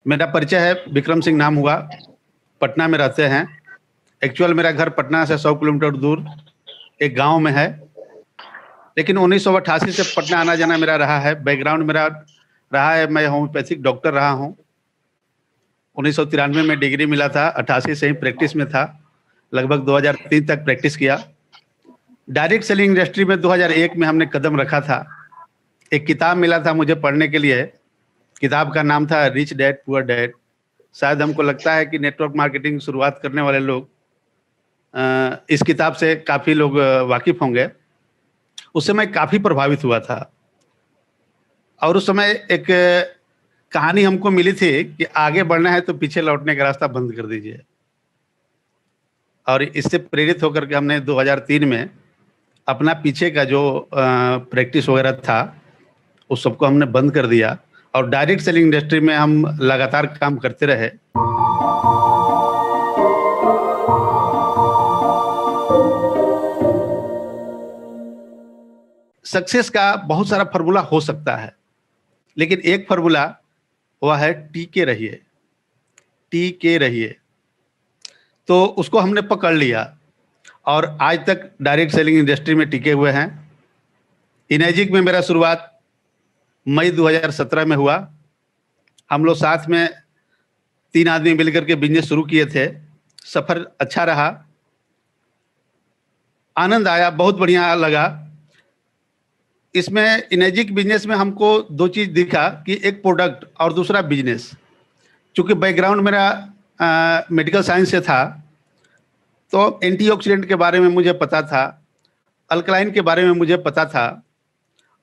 मेरा परिचय है, विक्रम सिंह नाम हुआ, पटना में रहते हैं। एक्चुअल मेरा घर पटना से 100 किलोमीटर दूर एक गांव में है, लेकिन 1988 से पटना आना जाना मेरा रहा है। बैकग्राउंड मेरा रहा है, मैं होम्योपैथिक डॉक्टर रहा हूँ। 1993 में डिग्री मिला था, 88 से ही प्रैक्टिस में था, लगभग 2003 तक प्रैक्टिस किया। डायरेक्ट सेलिंग इंडस्ट्री में 2001 में हमने कदम रखा था। एक किताब मिला था मुझे पढ़ने के लिए, किताब का नाम था रिच डैड पुअर डैड। शायद हमको लगता है कि नेटवर्क मार्केटिंग शुरुआत करने वाले लोग इस किताब से काफ़ी लोग वाकिफ होंगे। उससे मैं काफ़ी प्रभावित हुआ था और उस समय एक कहानी हमको मिली थी कि आगे बढ़ना है तो पीछे लौटने का रास्ता बंद कर दीजिए। और इससे प्रेरित होकर के हमने 2003 में अपना पीछे का जो प्रैक्टिस वगैरह था उस सबको हमने बंद कर दिया और डायरेक्ट सेलिंग इंडस्ट्री में हम लगातार काम करते रहे। सक्सेस का बहुत सारा फार्मूला हो सकता है, लेकिन एक फार्मूला वह है टीके रहिए, टीके रहिए। तो उसको हमने पकड़ लिया और आज तक डायरेक्ट सेलिंग इंडस्ट्री में टिके हुए हैं। इनर्जिक में मेरा शुरुआत मई 2017 में हुआ। हम लोग साथ में 3 आदमी मिलकर के बिजनेस शुरू किए थे। सफर अच्छा रहा, आनंद आया, बहुत बढ़िया लगा। इसमें इनर्जिक बिजनेस में हमको 2 चीज़ दिखा कि एक प्रोडक्ट और दूसरा बिजनेस। चूँकि बैकग्राउंड मेरा मेडिकल साइंस से था, तो एंटीऑक्सीडेंट के बारे में मुझे पता था, अल्कलाइन के बारे में मुझे पता था।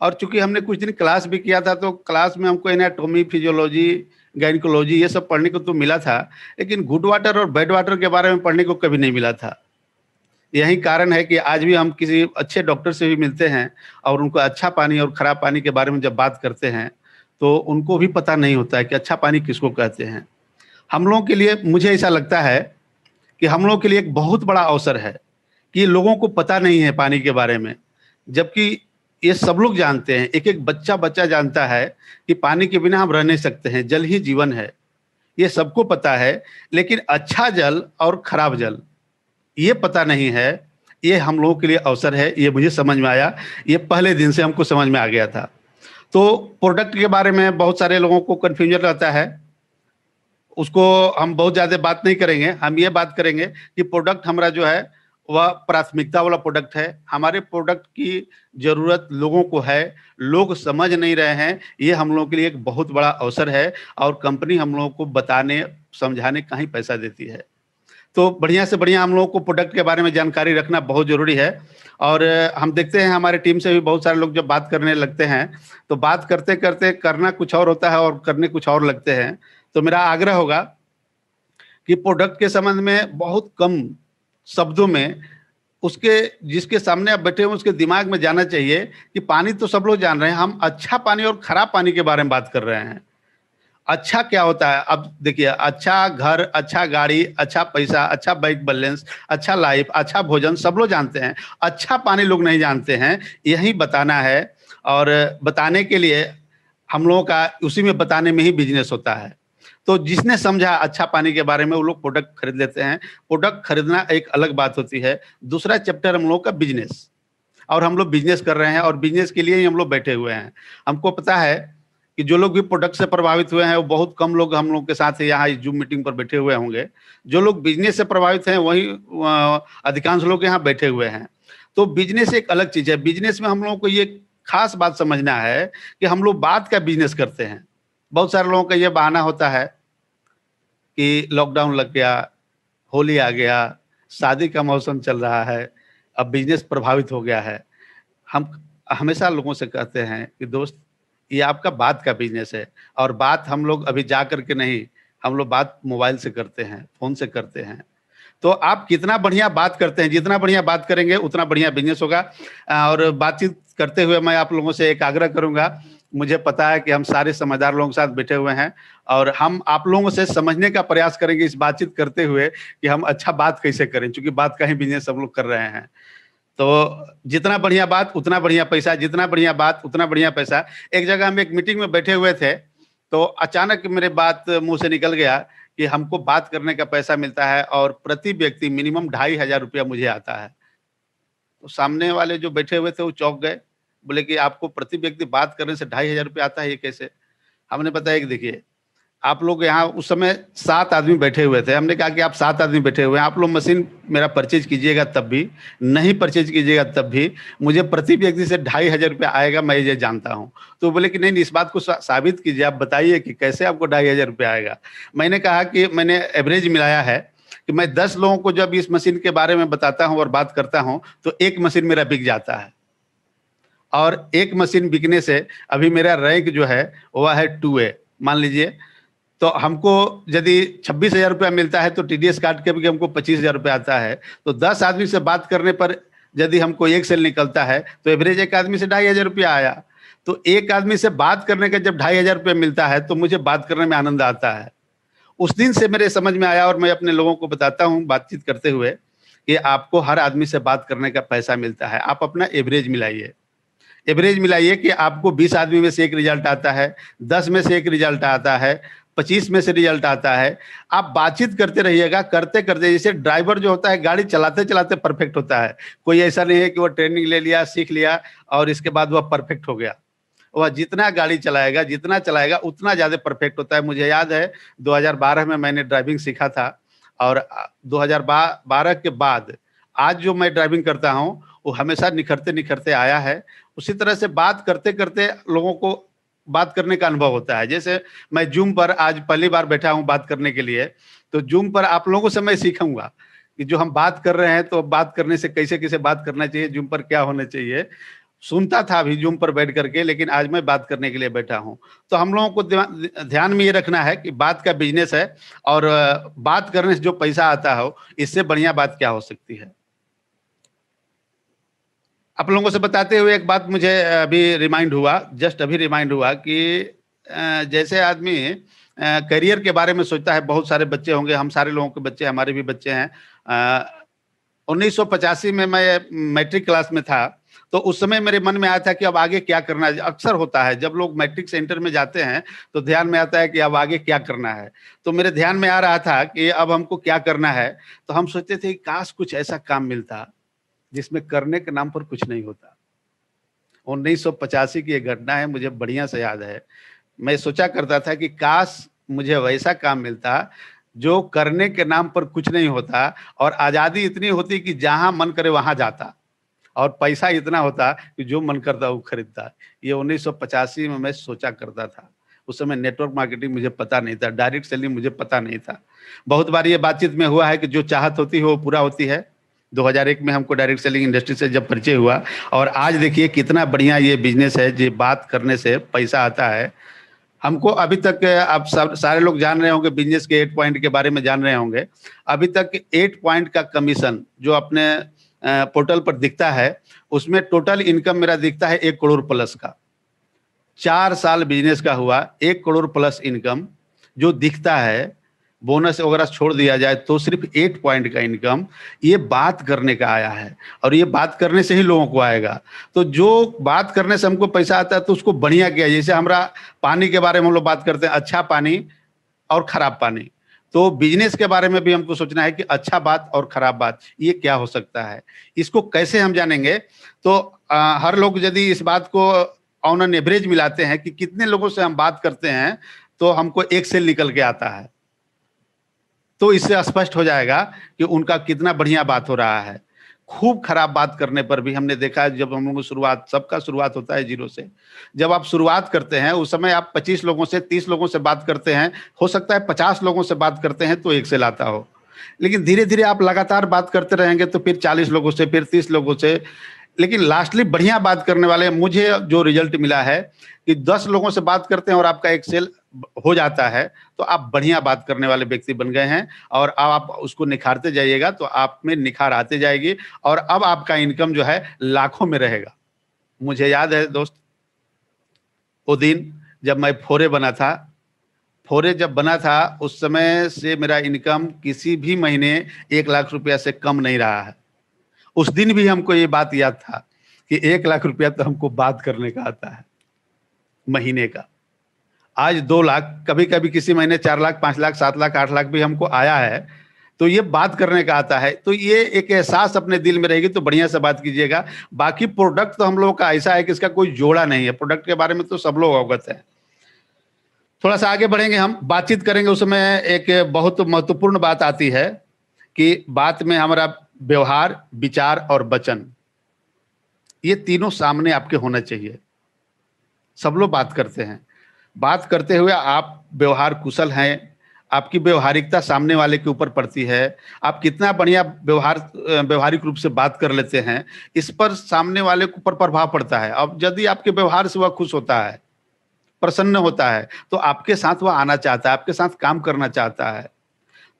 और चूँकि हमने कुछ दिन क्लास भी किया था, तो क्लास में हमको एनाटॉमी, फिजियोलॉजी, गायनिकोलॉजी ये सब पढ़ने को तो मिला था, लेकिन गुड वाटर और बैड वाटर के बारे में पढ़ने को कभी नहीं मिला था। यही कारण है कि आज भी हम किसी अच्छे डॉक्टर से भी मिलते हैं और उनको अच्छा पानी और खराब पानी के बारे में जब बात करते हैं, तो उनको भी पता नहीं होता है कि अच्छा पानी किसको कहते हैं। हम लोगों के लिए, मुझे ऐसा लगता है कि हम लोगों के लिए एक बहुत बड़ा अवसर है कि लोगों को पता नहीं है पानी के बारे में, जबकि ये सब लोग जानते हैं। एक एक बच्चा जानता है कि पानी के बिना हम रह नहीं सकते हैं, जल ही जीवन है, ये सबको पता है। लेकिन अच्छा जल और खराब जल ये पता नहीं है। ये हम लोगों के लिए अवसर है, ये मुझे समझ में आया, ये पहले दिन से हमको समझ में आ गया था। तो प्रोडक्ट के बारे में बहुत सारे लोगों को कन्फ्यूजन रहता है, उसको हम बहुत ज़्यादा बात नहीं करेंगे। हम ये बात करेंगे कि प्रोडक्ट हमारा जो है वह प्राथमिकता वाला प्रोडक्ट है। हमारे प्रोडक्ट की ज़रूरत लोगों को है, लोग समझ नहीं रहे हैं, ये हम लोगों के लिए एक बहुत बड़ा अवसर है और कंपनी हम लोगों को बताने समझाने का ही पैसा देती है। तो बढ़िया से बढ़िया हम लोगों को प्रोडक्ट के बारे में जानकारी रखना बहुत ज़रूरी है। और हम देखते हैं हमारे टीम से भी बहुत सारे लोग जब बात करने लगते हैं, तो बात करते करते करना कुछ और होता है और करने कुछ और लगते हैं। तो मेरा आग्रह होगा कि प्रोडक्ट के संबंध में बहुत कम शब्दों में उसके, जिसके सामने आप बैठे हो उसके दिमाग में जाना चाहिए कि पानी तो सब लोग जान रहे हैं, हम अच्छा पानी और खराब पानी के बारे में बात कर रहे हैं। अच्छा क्या होता है? अब देखिए, अच्छा घर, अच्छा गाड़ी, अच्छा पैसा, अच्छा बैंक बैलेंस, अच्छा लाइफ, अच्छा भोजन सब लोग जानते हैं। अच्छा पानी लोग नहीं जानते हैं, यही बताना है। और बताने के लिए हम लोगों का उसी में बताने में ही बिजनेस होता है। तो जिसने समझा अच्छा पानी के बारे में, वो लोग प्रोडक्ट खरीद लेते हैं। प्रोडक्ट खरीदना एक अलग बात होती है। दूसरा चैप्टर हम लोगों का बिजनेस, और हम लोग बिजनेस कर रहे हैं और बिजनेस के लिए ही हम लोग बैठे हुए हैं। हमको पता है कि जो लोग भी प्रोडक्ट से प्रभावित हुए हैं वो बहुत कम लोग हम लोग के साथ यहाँ इस जूम मीटिंग पर बैठे हुए होंगे। जो लोग बिजनेस से प्रभावित हैं वही अधिकांश लोग यहाँ बैठे हुए हैं। तो बिजनेस एक अलग चीज़ है। बिजनेस में हम लोगों को ये खास बात समझना है कि हम लोग बात का बिजनेस करते हैं। बहुत सारे लोगों का ये बहाना होता है कि लॉकडाउन लग गया, होली आ गया, शादी का मौसम चल रहा है, अब बिजनेस प्रभावित हो गया है। हम हमेशा लोगों से कहते हैं कि दोस्त, ये आपका बात का बिजनेस है और बात हम लोग अभी जा करके नहीं, हम लोग बात मोबाइल से करते हैं, फ़ोन से करते हैं। तो आप कितना बढ़िया बात करते हैं, जितना बढ़िया बात करेंगे उतना बढ़िया बिजनेस होगा। और बातचीत करते हुए मैं आप लोगों से एक आग्रह करूँगा, मुझे पता है कि हम सारे समझदार लोगों के साथ बैठे हुए हैं और हम आप लोगों से समझने का प्रयास करेंगे इस बातचीत करते हुए कि हम अच्छा बात कैसे करें, चूँकि बात का ही बिजनेस सब लोग कर रहे हैं। तो जितना बढ़िया बात उतना बढ़िया पैसा, जितना बढ़िया बात उतना बढ़िया पैसा। एक जगह हम एक मीटिंग में बैठे हुए थे, तो अचानक मेरे बात मुंह से निकल गया कि हमको बात करने का पैसा मिलता है और प्रति व्यक्ति मिनिमम 2500 रुपया मुझे आता है। तो सामने वाले जो बैठे हुए थे वो चौंक गए, बोले कि आपको प्रति व्यक्ति बात करने से 2500 रुपया आता है, ये कैसे? हमने बताया कि देखिए, आप लोग यहाँ उस समय 7 आदमी बैठे हुए थे। हमने कहा कि आप 7 आदमी बैठे हुए हैं, आप लोग मशीन मेरा परचेज कीजिएगा तब भी, नहीं परचेज कीजिएगा तब भी, मुझे प्रति व्यक्ति से 2500 रुपया आएगा, मैं ये जानता हूँ। तो बोले कि नहीं, इस बात को साबित कीजिए, आप बताइए कि कैसे आपको 2500 रुपया आएगा। मैंने कहा कि मैंने एवरेज मिलाया है कि मैं 10 लोगों को जब इस मशीन के बारे में बताता हूँ और बात करता हूँ, तो एक मशीन मेरा बिक जाता है। और एक मशीन बिकने से अभी मेरा रैंक जो है वह है 2A मान लीजिए। तो हमको यदि 26,000 रुपया मिलता है तो टीडीएस काट के भी हमको 25,000 रुपया आता है। तो 10 आदमी से बात करने पर यदि हमको एक सेल निकलता है तो एवरेज एक आदमी से 2,500 रुपया आया। तो एक आदमी से बात करने का जब 2,500 रुपया मिलता है तो मुझे बात करने में आनंद आता है। उस दिन से मेरे समझ में आया और मैं अपने लोगों को बताता हूँ बातचीत करते हुए कि आपको हर आदमी से बात करने का पैसा मिलता है, आप अपना एवरेज मिलाइए। एवरेज मिलाइए कि आपको 20 आदमी में से एक रिजल्ट आता है, 10 में से एक रिजल्ट आता है, 25 में से रिजल्ट आता है। आप बातचीत करते रहिएगा, करते करते, जैसे ड्राइवर जो होता है गाड़ी चलाते चलाते परफेक्ट होता है। कोई ऐसा नहीं है कि वो ट्रेनिंग ले लिया, सीख लिया और इसके बाद वह परफेक्ट हो गया। वह जितना गाड़ी चलाएगा, जितना चलाएगा उतना ज्यादा परफेक्ट होता है। मुझे याद है 2012 में मैंने ड्राइविंग सीखा था और 2012 के बाद आज जो मैं ड्राइविंग करता हूँ वो हमेशा निखरते निखरते आया है। उसी तरह से बात करते करते लोगों को बात करने का अनुभव होता है। जैसे मैं जूम पर आज पहली बार बैठा हूँ बात करने के लिए, तो जूम पर आप लोगों से मैं सीखूंगा कि जो हम बात कर रहे हैं तो बात करने से कैसे कैसे बात करना चाहिए, जूम पर क्या होना चाहिए। सुनता था अभी जूम पर बैठ करके, लेकिन आज मैं बात करने के लिए बैठा हूँ। तो हम लोगों को ध्यान में ये रखना है कि बात का बिजनेस है और बात करने से जो पैसा आता हो, इससे बढ़िया बात क्या हो सकती है। आप लोगों से बताते हुए एक बात मुझे अभी रिमाइंड हुआ, जस्ट अभी रिमाइंड हुआ कि जैसे आदमी करियर के बारे में सोचता है, बहुत सारे बच्चे होंगे, हम सारे लोगों के बच्चे, हमारे भी बच्चे हैं। 1985 में मैं मैट्रिक क्लास में था, तो उस समय मेरे मन में आया था कि अब आगे क्या करना है। अक्सर होता है जब लोग मैट्रिक सेंटर में जाते हैं तो ध्यान में आता है कि अब आगे क्या करना है। तो मेरे ध्यान में आ रहा था कि अब हमको क्या करना है। तो हम सोचते थे काश कुछ ऐसा काम मिलता जिसमें करने के नाम पर कुछ नहीं होता। 1985 की एक घटना है, मुझे बढ़िया से याद है। मैं सोचा करता था कि काश मुझे वैसा काम मिलता जो करने के नाम पर कुछ नहीं होता और आजादी इतनी होती कि जहां मन करे वहां जाता और पैसा इतना होता कि जो मन करता वो खरीदता। ये 1985 में मैं सोचा करता था। उस समय नेटवर्क मार्केटिंग मुझे पता नहीं था, डायरेक्ट सेलिंग मुझे पता नहीं था। बहुत बार ये बातचीत में हुआ है कि जो चाहत होती है वो पूरा होती है। 2001 में हमको डायरेक्ट सेलिंग इंडस्ट्री से जब परिचय हुआ और आज देखिए कितना बढ़िया ये बिजनेस है, जो बात करने से पैसा आता है। हमको अभी तक आप सब सारे लोग जान रहे होंगे, बिजनेस के 8 पॉइंट के बारे में जान रहे होंगे। अभी तक 8 पॉइंट का कमीशन जो अपने पोर्टल पर दिखता है, उसमें टोटल इनकम मेरा दिखता है 1 करोड़ प्लस का। 4 साल बिजनेस का हुआ, 1 करोड़ प्लस इनकम जो दिखता है। बोनस वगैरह छोड़ दिया जाए तो सिर्फ 8 पॉइंट का इनकम ये बात करने का आया है और ये बात करने से ही लोगों को आएगा। तो जो बात करने से हमको पैसा आता है तो उसको बढ़िया किया। जैसे हमारा पानी के बारे में हम लोग बात करते हैं, अच्छा पानी और खराब पानी। तो बिजनेस के बारे में भी हमको सोचना है कि अच्छा बात और खराब बात ये क्या हो सकता है, इसको कैसे हम जानेंगे। तो हर लोग यदि इस बात को ऑन एन एवरेज मिलाते हैं कि कितने लोगों से हम बात करते हैं तो हमको एक सेल निकल के आता है, तो इससे स्पष्ट हो जाएगा कि उनका कितना बढ़िया बात हो रहा है। खूब खराब बात करने पर भी हमने देखा है, जब हम लोग शुरुआत, सबका शुरुआत होता है जीरो से। जब आप शुरुआत करते हैं उस समय आप 25 लोगों से, 30 लोगों से बात करते हैं, हो सकता है 50 लोगों से बात करते हैं तो एक सेल आता हो। लेकिन धीरे धीरे आप लगातार बात करते रहेंगे तो फिर 40 लोगों से, फिर 30 लोगों से, लेकिन लास्टली बढ़िया बात करने वाले, मुझे जो रिजल्ट मिला है कि 10 लोगों से बात करते हैं और आपका एक सेल हो जाता है तो आप बढ़िया बात करने वाले व्यक्ति बन गए हैं। और अब आप उसको निखारते जाइएगा तो आप में निखार आते जाएगी और अब आपका इनकम जो है लाखों में रहेगा। मुझे याद है दोस्त, वो दिन जब मैं फोरे बना था, फोरे जब बना था उस समय से मेरा इनकम किसी भी महीने 1 लाख रुपया से कम नहीं रहा है। उस दिन भी हमको ये बात याद था कि 1 लाख रुपया तो हमको बात करने का आता है महीने का। आज 2 लाख, कभी कभी किसी महीने 4 लाख, 5 लाख, 7 लाख, 8 लाख भी हमको आया है। तो ये बात करने का आता है, तो ये एक एहसास अपने दिल में रहेगी तो बढ़िया से बात कीजिएगा। बाकी प्रोडक्ट तो हम लोगों का ऐसा है कि इसका कोई जोड़ा नहीं है, प्रोडक्ट के बारे में तो सब लोग अवगत हैं। थोड़ा सा आगे बढ़ेंगे, हम बातचीत करेंगे, उसमें एक बहुत महत्वपूर्ण बात आती है कि बात में हमारा व्यवहार, विचार और वचन, ये तीनों सामने आपके होना चाहिए। सब लोग बात करते हैं, बात करते हुए आप व्यवहार कुशल हैं, आपकी व्यवहारिकता सामने वाले के ऊपर पड़ती है, आप कितना बढ़िया व्यवहारिक रूप से बात कर लेते हैं, इस पर सामने वाले के ऊपर प्रभाव पड़ता है। अब यदि आपके व्यवहार से वह खुश होता है, प्रसन्न होता है, तो आपके साथ वह आना चाहता है, आपके साथ काम करना चाहता है।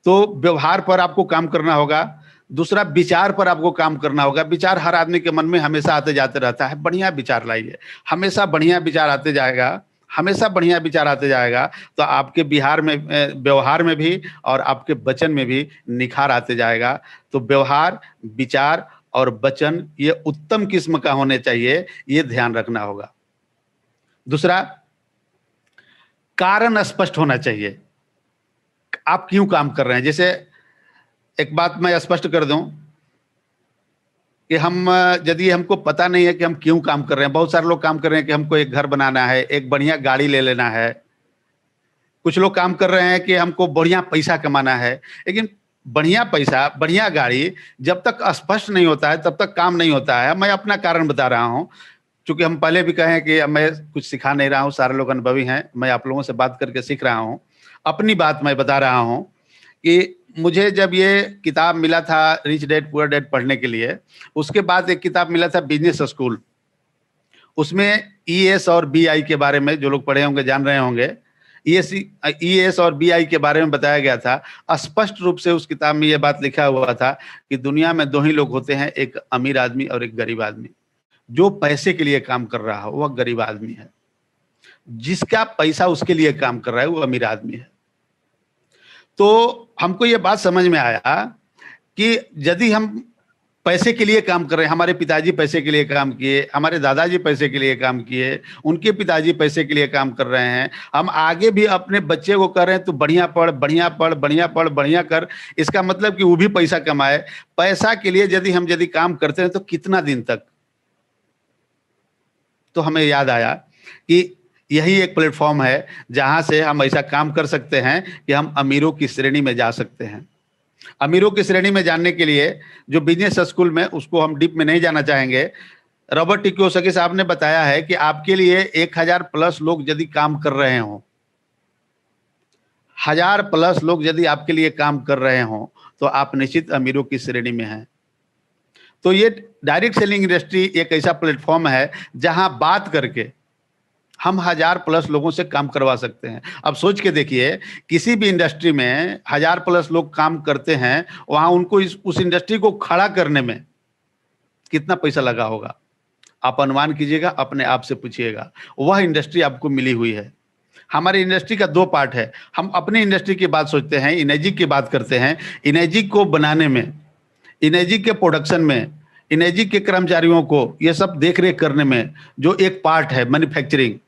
तो व्यवहार पर आपको काम करना होगा। दूसरा, विचार पर आपको काम करना होगा। विचार हर आदमी के मन में हमेशा आते जाते रहता है, बढ़िया विचार लाइए, हमेशा बढ़िया विचार आते जाएगा, हमेशा बढ़िया विचार आते जाएगा। तो आपके बिहार में व्यवहार में भी और आपके वचन में भी निखार आते जाएगा। तो व्यवहार, विचार और वचन ये उत्तम किस्म का होने चाहिए, ये ध्यान रखना होगा। दूसरा, कारण स्पष्ट होना चाहिए, आप क्यों काम कर रहे हैं। जैसे एक बात मैं स्पष्ट कर दूं कि हम, यदि हमको पता नहीं है कि हम क्यों काम कर रहे हैं, बहुत सारे लोग काम कर रहे हैं कि हमको एक घर बनाना है, एक बढ़िया गाड़ी ले लेना है। कुछ लोग काम कर रहे हैं कि हमको बढ़िया पैसा कमाना है। लेकिन बढ़िया पैसा, बढ़िया गाड़ी जब तक स्पष्ट नहीं होता है तब तक काम नहीं होता है। मैं अपना कारण बता रहा हूं, चूंकि हम पहले भी कहें कि मैं कुछ सिखा नहीं रहा हूं, सारे लोग अनुभवी हैं, मैं आप लोगों से बात करके सीख रहा हूं। अपनी बात मैं बता रहा हूं कि मुझे जब ये किताब मिला था रिच डैड पुअर डैड पढ़ने के लिए, उसके बाद एक किताब मिला था बिजनेस स्कूल। उसमें ईएस और बीआई के बारे में, जो लोग पढ़े होंगे जान रहे होंगे, ईएस और बीआई के बारे में बताया गया था। स्पष्ट रूप से उस किताब में यह बात लिखा हुआ था कि दुनिया में 2 ही लोग होते हैं, एक अमीर आदमी और एक गरीब आदमी। जो पैसे के लिए काम कर रहा हो वह गरीब आदमी है, जिसका पैसा उसके लिए काम कर रहा है वो अमीर आदमी है। तो हमको ये बात समझ में आया कि यदि हम पैसे के लिए काम कर रहे हैं, हमारे पिताजी पैसे के लिए काम किए, हमारे दादाजी पैसे के लिए काम किए, उनके पिताजी पैसे के लिए काम कर रहे हैं, हम आगे भी अपने बच्चे को कह रहे हैं तो बढ़िया पढ़, बढ़िया पढ़, बढ़िया पढ़, बढ़िया कर। इसका मतलब कि वो भी पैसा कमाए। पैसा के लिए यदि काम करते हैं तो कितना दिन तक। तो हमें याद आया कि यही एक प्लेटफॉर्म है जहां से हम ऐसा काम कर सकते हैं कि हम अमीरों की श्रेणी में जा सकते हैं। अमीरों की श्रेणी में जानने के लिए जो बिजनेस स्कूल में, उसको हम डीप में नहीं जाना चाहेंगे, रॉबर्ट टी कियोसाकी साहब ने बताया है कि आपके लिए 1000+ लोग यदि काम कर रहे हों, 1000+ लोग यदि आपके लिए काम कर रहे हों, तो आप निश्चित अमीरों की श्रेणी में हैं। तो ये डायरेक्ट सेलिंग इंडस्ट्री एक ऐसा प्लेटफॉर्म है जहां बात करके हम 1000+ लोगों से काम करवा सकते हैं। अब सोच के देखिए, किसी भी इंडस्ट्री में 1000+ लोग काम करते हैं, वहां उनको उस इंडस्ट्री को खड़ा करने में कितना पैसा लगा होगा, आप अनुमान कीजिएगा, अपने आप से पूछिएगा। वह इंडस्ट्री आपको मिली हुई है। हमारी इंडस्ट्री का 2 पार्ट है। हम अपनी इंडस्ट्री की बात सोचते हैं, इनर्जी की बात करते हैं। इनर्जी को बनाने में, इनर्जी के प्रोडक्शन में, इनर्जी के कर्मचारियों को ये सब देख रेख करने में जो एक पार्ट है मैन्युफैक्चरिंग,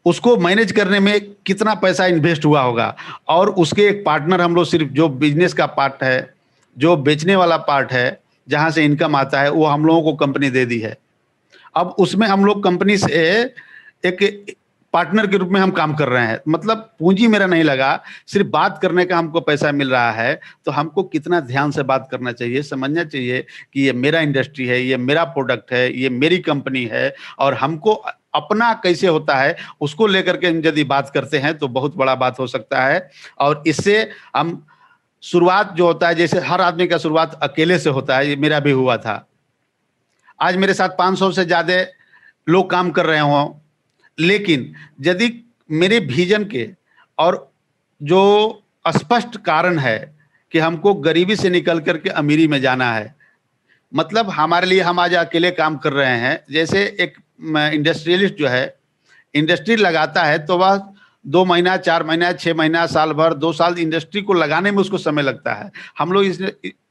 उसको मैनेज करने में कितना पैसा इन्वेस्ट हुआ होगा। और उसके एक पार्टनर हम लोग, सिर्फ जो बिजनेस का पार्ट है, जो बेचने वाला पार्ट है, जहां से इनकम आता है, वो हम लोगों को कंपनी दे दी है। अब उसमें हम लोग कंपनी से एक पार्टनर के रूप में हम काम कर रहे हैं। मतलब पूंजी मेरा नहीं लगा, सिर्फ बात करने का हमको पैसा मिल रहा है। तो हमको कितना ध्यान से बात करना चाहिए, समझना चाहिए कि ये मेरा इंडस्ट्री है, ये मेरा प्रोडक्ट है, ये मेरी कंपनी है, और हमको अपना कैसे होता है उसको लेकर के यदि बात करते हैं तो बहुत बड़ा बात हो सकता है। और इससे हम शुरुआत जो होता है, जैसे हर आदमी का शुरुआत अकेले से होता है, ये मेरा भी हुआ था। आज मेरे साथ 500 से ज्यादा लोग काम कर रहे हों, लेकिन यदि मेरे विजन के और जो स्पष्ट कारण है कि हमको गरीबी से निकल करके अमीरी में जाना है, मतलब हमारे लिए हम आज अकेले काम कर रहे हैं। जैसे एक इंडस्ट्रियलिस्ट जो है, इंडस्ट्री लगाता है तो वह 2 महीना, 4 महीना, 6 महीना, साल भर, 2 साल इंडस्ट्री को लगाने में उसको समय लगता है। हम लोग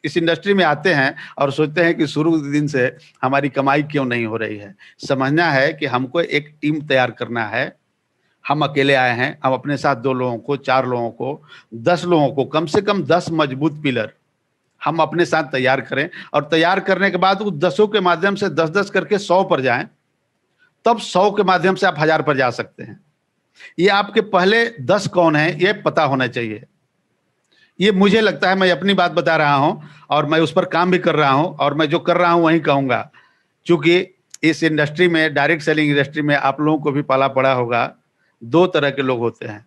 इस इंडस्ट्री में आते हैं और सोचते हैं कि शुरू दिन से हमारी कमाई क्यों नहीं हो रही है। समझना है कि हमको एक टीम तैयार करना है, हम अकेले आए हैं, हम अपने साथ 2 लोगों को, 4 लोगों को, 10 लोगों को, कम से कम 10 मजबूत पिलर हम अपने साथ तैयार करें, और तैयार करने के बाद उस 10 के माध्यम से 10-10 करके 100 पर जाएं, तब 100 के माध्यम से आप 1000 पर जा सकते हैं। ये आपके पहले 10 कौन हैं, ये पता होना चाहिए। ये मुझे लगता है, मैं अपनी बात बता रहा हूं और मैं उस पर काम भी कर रहा हूं, और मैं जो कर रहा हूं वही कहूंगा। क्योंकि इस इंडस्ट्री में, डायरेक्ट सेलिंग इंडस्ट्री में, आप लोगों को भी पाला पड़ा होगा, 2 तरह के लोग होते हैं।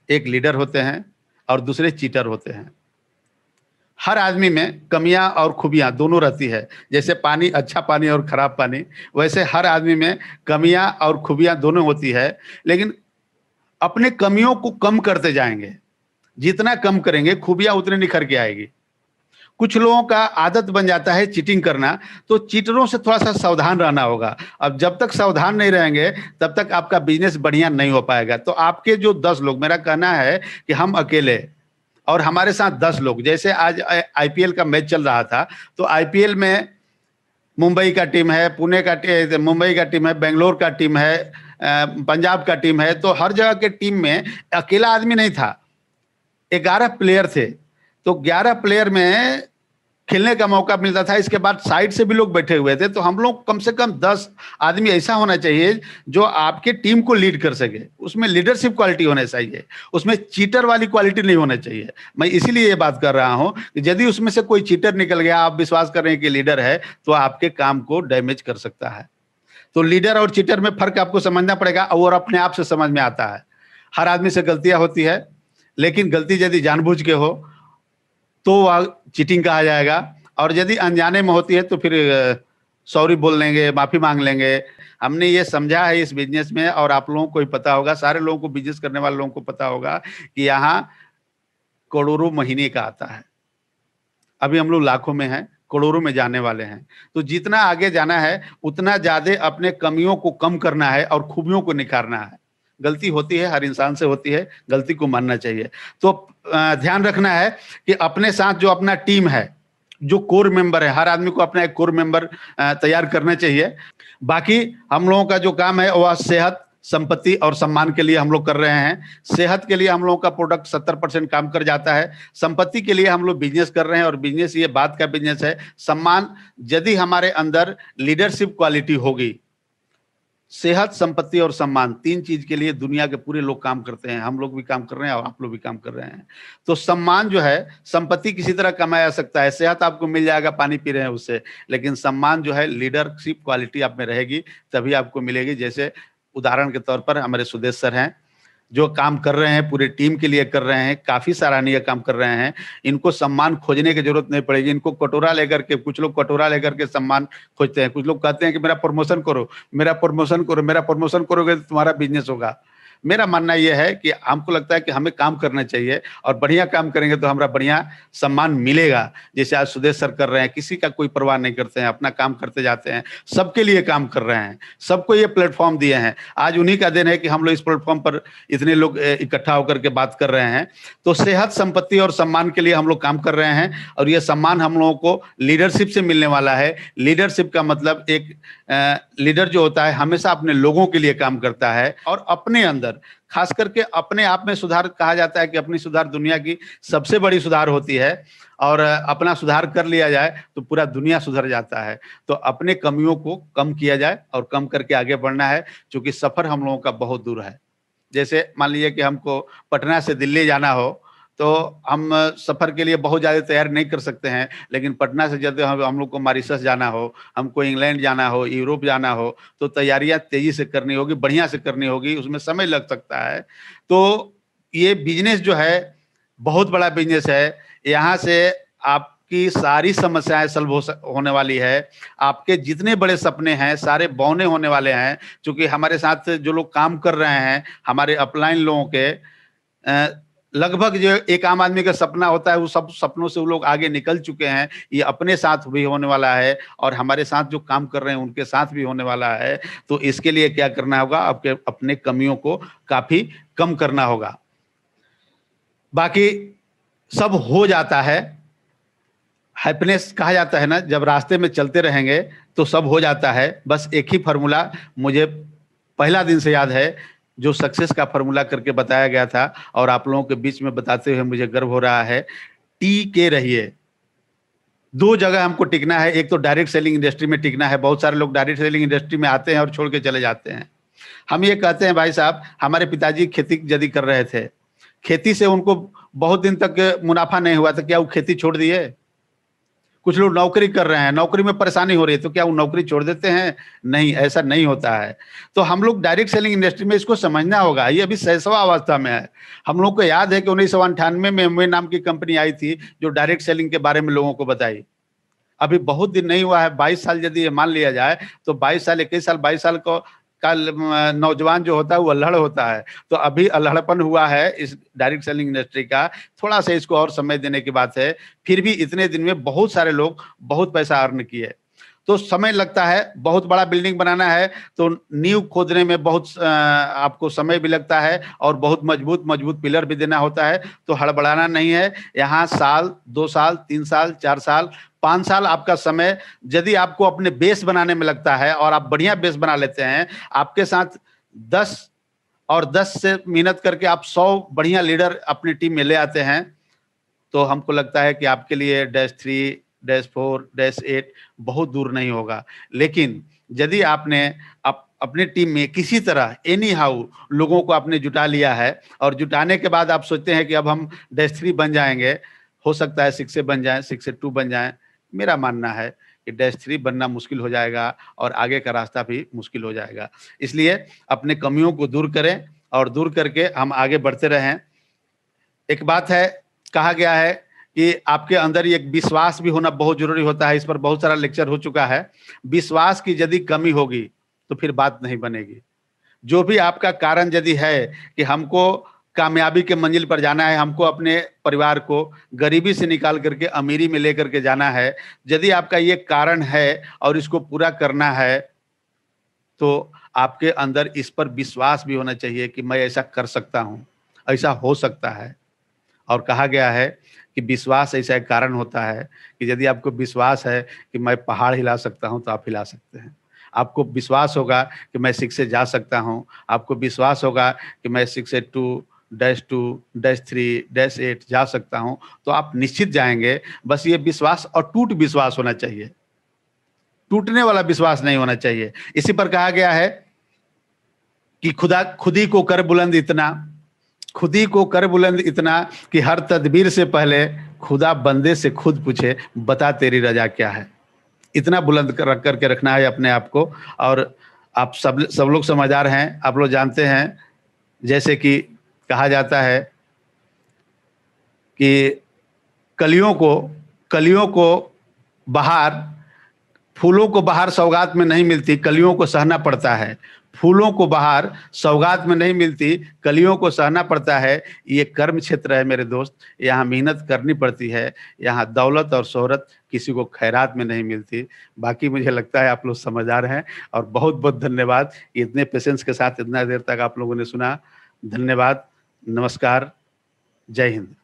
एक लीडर होते हैं और दूसरे चीटर होते हैं। हर आदमी में कमियां और खूबियां दोनों रहती है। जैसे पानी, अच्छा पानी और खराब पानी, वैसे हर आदमी में कमियां और खूबियां दोनों होती है। लेकिन अपने कमियों को कम करते जाएंगे, जितना कम करेंगे खूबियां उतनी निखर के आएगी। कुछ लोगों का आदत बन जाता है चीटिंग करना, तो चीटरों से थोड़ा सा सावधान रहना होगा। अब जब तक सावधान नहीं रहेंगे तब तक आपका बिजनेस बढ़िया नहीं हो पाएगा। तो आपके जो 10 लोग, मेरा कहना है कि हम अकेले और हमारे साथ 10 लोग, जैसे आज आईपीएल का मैच चल रहा था, तो आईपीएल में मुंबई का टीम है, मुंबई का टीम है, बेंगलोर का टीम है, पंजाब का टीम है, तो हर जगह के टीम में अकेला आदमी नहीं था, 11 प्लेयर थे। तो 11 प्लेयर में खेलने का मौका मिलता था। इसके बाद साइड से भी लोग बैठे हुए थे। तो हम लोग कम से कम 10 आदमी ऐसा होना चाहिए जो आपके टीम को लीड कर सके। उसमें लीडरशिप क्वालिटी होना चाहिए, उसमें चीटर वाली क्वालिटी नहीं होना चाहिए। मैं इसीलिए ये बात कर रहा हूं कि यदि उसमें से कोई चीटर निकल गया, आप विश्वास कर रहे हैं कि लीडर है, तो आपके काम को डैमेज कर सकता है। तो लीडर और चीटर में फर्क आपको समझना पड़ेगा, और अपने आप से समझ में आता है। हर आदमी से गलतियां होती है, लेकिन गलती यदि जानबूझ के हो तो वह चीटिंग कहा जाएगा, और यदि अनजाने में होती है तो फिर सॉरी बोल लेंगे, माफी मांग लेंगे। हमने ये समझा है इस बिजनेस में, और आप लोगों को भी पता होगा, सारे लोगों को, बिजनेस करने वाले लोगों को पता होगा कि यहाँ करोड़ों महीने का आता है। अभी हम लोग लाखों में हैं, करोड़ों में जाने वाले हैं। तो जितना आगे जाना है उतना ज्यादा अपने कमियों को कम करना है और खूबियों को निखारना है। गलती होती है, हर इंसान से होती है, गलती को मानना चाहिए। तो ध्यान रखना है कि अपने साथ जो अपना टीम है, जो कोर मेंबर है, हर आदमी को अपना एक कोर मेंबर तैयार करना चाहिए। बाकी हम लोगों का जो काम है वह सेहत, संपत्ति और सम्मान के लिए हम लोग कर रहे हैं। सेहत के लिए हम लोगों का प्रोडक्ट 70% काम कर जाता है। संपत्ति के लिए हम लोग बिजनेस कर रहे हैं, और बिजनेस ये बात का बिजनेस है। सम्मान, यदि हमारे अंदर लीडरशिप क्वालिटी होगी, सेहत, संपत्ति और सम्मान, 3 चीज के लिए दुनिया के पूरे लोग काम करते हैं। हम लोग भी काम कर रहे हैं और आप लोग भी काम कर रहे हैं। तो सम्मान जो है, संपत्ति किसी तरह कमाया जा सकता है, सेहत आपको मिल जाएगा, पानी पी रहे हैं उससे, लेकिन सम्मान जो है, लीडरशिप क्वालिटी आप में रहेगी तभी आपको मिलेगी। जैसे उदाहरण के तौर पर हमारे सुदेश सर हैं, जो काम कर रहे हैं, पूरे टीम के लिए कर रहे हैं, काफी सराहनीय काम कर रहे हैं। इनको सम्मान खोजने की जरूरत नहीं पड़ेगी। इनको कटोरा लेकर के, कुछ लोग कटोरा लेकर के सम्मान खोजते हैं। कुछ लोग कहते हैं कि मेरा प्रमोशन करो, मेरा प्रमोशन करो, मेरा प्रमोशन करोगे तो तुम्हारा बिजनेस होगा। मेरा मानना यह है कि हमको लगता है कि हमें काम करना चाहिए, और बढ़िया काम करेंगे तो हमारा बढ़िया सम्मान मिलेगा। जैसे आज सुदेश सर कर रहे हैं, किसी का कोई परवाह नहीं करते हैं, अपना काम करते जाते हैं, सबके लिए काम कर रहे हैं, सबको ये प्लेटफॉर्म दिए हैं। आज उन्हीं का दिन है कि हम लोग इस प्लेटफॉर्म पर इतने लोग इकट्ठा होकर के बात कर रहे हैं। तो सेहत, संपत्ति और सम्मान के लिए हम लोग काम कर रहे हैं, और ये सम्मान हम लोगों को लीडरशिप से मिलने वाला है। लीडरशिप का मतलब, एक लीडर जो होता है हमेशा अपने लोगों के लिए काम करता है, और अपने अंदर, खास करके अपने आप में सुधार। कहा जाता है कि अपनी सुधार दुनिया की सबसे बड़ी सुधार होती है, और अपना सुधार कर लिया जाए तो पूरा दुनिया सुधर जाता है। तो अपने कमियों को कम किया जाए और कम करके आगे बढ़ना है, क्योंकि सफर हम लोगों का बहुत दूर है। जैसे मान लीजिए कि हमको पटना से दिल्ली जाना हो, तो हम सफर के लिए बहुत ज्यादा तैयारी नहीं कर सकते हैं, लेकिन पटना से यदि हम लोग को मॉरिशस जाना हो, हमको इंग्लैंड जाना हो, यूरोप जाना हो, तो तैयारियां तेजी से करनी होगी, बढ़िया से करनी होगी, उसमें समय लग सकता है। तो ये बिजनेस जो है बहुत बड़ा बिजनेस है। यहाँ से आपकी सारी समस्याएं सॉल्व होने वाली है। आपके जितने बड़े सपने हैं सारे बौने होने वाले हैं, क्योंकि हमारे साथ जो लोग काम कर रहे हैं, हमारे अपलाइन लोगों के लगभग जो एक आम आदमी का सपना होता है, वो सब सपनों से वो लोग आगे निकल चुके हैं। ये अपने साथ भी होने वाला है, और हमारे साथ जो काम कर रहे हैं उनके साथ भी होने वाला है। तो इसके लिए क्या करना होगा, आपके अपने कमियों को काफी कम करना होगा। बाकी सब हो जाता है। हैप्पीनेस कहा जाता है ना, जब रास्ते में चलते रहेंगे तो सब हो जाता है। बस एक ही फॉर्मूला मुझे पहला दिन से याद है जो सक्सेस का फॉर्मूला करके बताया गया था और आप लोगों के बीच में बताते हुए मुझे गर्व हो रहा है। टी के रहिए। 2 जगह हमको टिकना है, एक तो डायरेक्ट सेलिंग इंडस्ट्री में टिकना है। बहुत सारे लोग डायरेक्ट सेलिंग इंडस्ट्री में आते हैं और छोड़ के चले जाते हैं। हम ये कहते हैं भाई साहब, हमारे पिताजी खेती यदि कर रहे थे, खेती से उनको बहुत दिन तक मुनाफा नहीं हुआ, तो क्या वो खेती छोड़ दिए? कुछ लोग नौकरी कर रहे हैं, नौकरी में परेशानी हो रही है, तो क्या वो नौकरी छोड़ देते हैं? नहीं, ऐसा नहीं होता है। तो हम लोग डायरेक्ट सेलिंग इंडस्ट्री में इसको समझना होगा। ये अभी शैशवा अवस्था में है। हम लोग को याद है कि 1998 में एमवे नाम की कंपनी आई थी जो डायरेक्ट सेलिंग के बारे में लोगों को बताई। अभी बहुत दिन नहीं हुआ है, 22 साल यदि ये मान लिया जाए तो 22 साल, 21 साल, 22 साल को का नौजवान जो होता है वो अल्हड़ होता है। तो अभी अल्हड़पन हुआ है इस डायरेक्ट सेलिंग इंडस्ट्री का। थोड़ा सा इसको और समय देने की बात है। फिर भी इतने दिन में बहुत सारे लोग बहुत पैसा अर्न किए। तो समय लगता है, बहुत बड़ा बिल्डिंग बनाना है तो नींव खोदने में बहुत आपको समय भी लगता है और बहुत मजबूत मजबूत पिलर भी देना होता है। तो हड़बड़ाना नहीं है। यहाँ साल, 2 साल, 3 साल, 4 साल, 5 साल आपका समय यदि आपको अपने बेस बनाने में लगता है और आप बढ़िया बेस बना लेते हैं, आपके साथ 10 और 10 से मेहनत करके आप 100 बढ़िया लीडर अपनी टीम में ले आते हैं, तो हमको लगता है कि आपके लिए -3, -4, -8 बहुत दूर नहीं होगा। लेकिन यदि आपने अपनी टीम में किसी तरह एनी हाउ लोगों को आपने जुटा लिया है और जुटाने के बाद आप सोचते हैं कि अब हम -3 बन जाएंगे, हो सकता है 6 से बन जाएं, 6 से 2 बन जाएं। मेरा मानना है कि -3 बनना मुश्किल हो जाएगा और आगे का रास्ता भी मुश्किल हो जाएगा। इसलिए अपने कमियों को दूर करें और दूर करके हम आगे बढ़ते रहें। एक बात है, कहा गया है कि आपके अंदर एक विश्वास भी होना बहुत जरूरी होता है। इस पर बहुत सारा लेक्चर हो चुका है। विश्वास की यदि कमी होगी तो फिर बात नहीं बनेगी। जो भी आपका कारण यदि है कि हमको कामयाबी के मंजिल पर जाना है, हमको अपने परिवार को गरीबी से निकाल करके अमीरी में लेकर के जाना है, यदि आपका ये कारण है और इसको पूरा करना है, तो आपके अंदर इस पर विश्वास भी होना चाहिए कि मैं ऐसा कर सकता हूँ, ऐसा हो सकता है। और कहा गया है कि विश्वास ऐसा एक कारण होता है कि यदि आपको विश्वास है कि मैं पहाड़ हिला सकता हूं तो आप हिला सकते हैं। आपको विश्वास होगा कि मैं 6 से जा सकता हूं, आपको विश्वास होगा कि मैं 6 से 2, -2, -3, -8 जा सकता हूं, तो आप निश्चित जाएंगे। बस ये विश्वास अटूट विश्वास होना चाहिए, टूटने वाला विश्वास नहीं होना चाहिए। इसी पर कहा गया है कि खुदा खुद ही को कर बुलंद इतना, खुद ही को कर बुलंद इतना कि हर तदबीर से पहले खुदा बंदे से खुद पूछे, बता तेरी रजा क्या है। इतना बुलंद रख करके रखना है अपने आप को। और आप सब लोग समझदार हैं, आप लोग जानते हैं, जैसे कि कहा जाता है कि कलियों को बहार, फूलों को बहार सौगात में नहीं मिलती, कलियों को सहना पड़ता है। फूलों को बहार सौगात में नहीं मिलती, कलियों को सहना पड़ता है। ये कर्म क्षेत्र है मेरे दोस्त, यहाँ मेहनत करनी पड़ती है। यहाँ दौलत और शोहरत किसी को खैरात में नहीं मिलती। बाकी मुझे लगता है आप लोग समझदार हैं और बहुत बहुत धन्यवाद। इतने पेशेंस के साथ इतना देर तक आप लोगों ने सुना। धन्यवाद। नमस्कार। जय हिंद।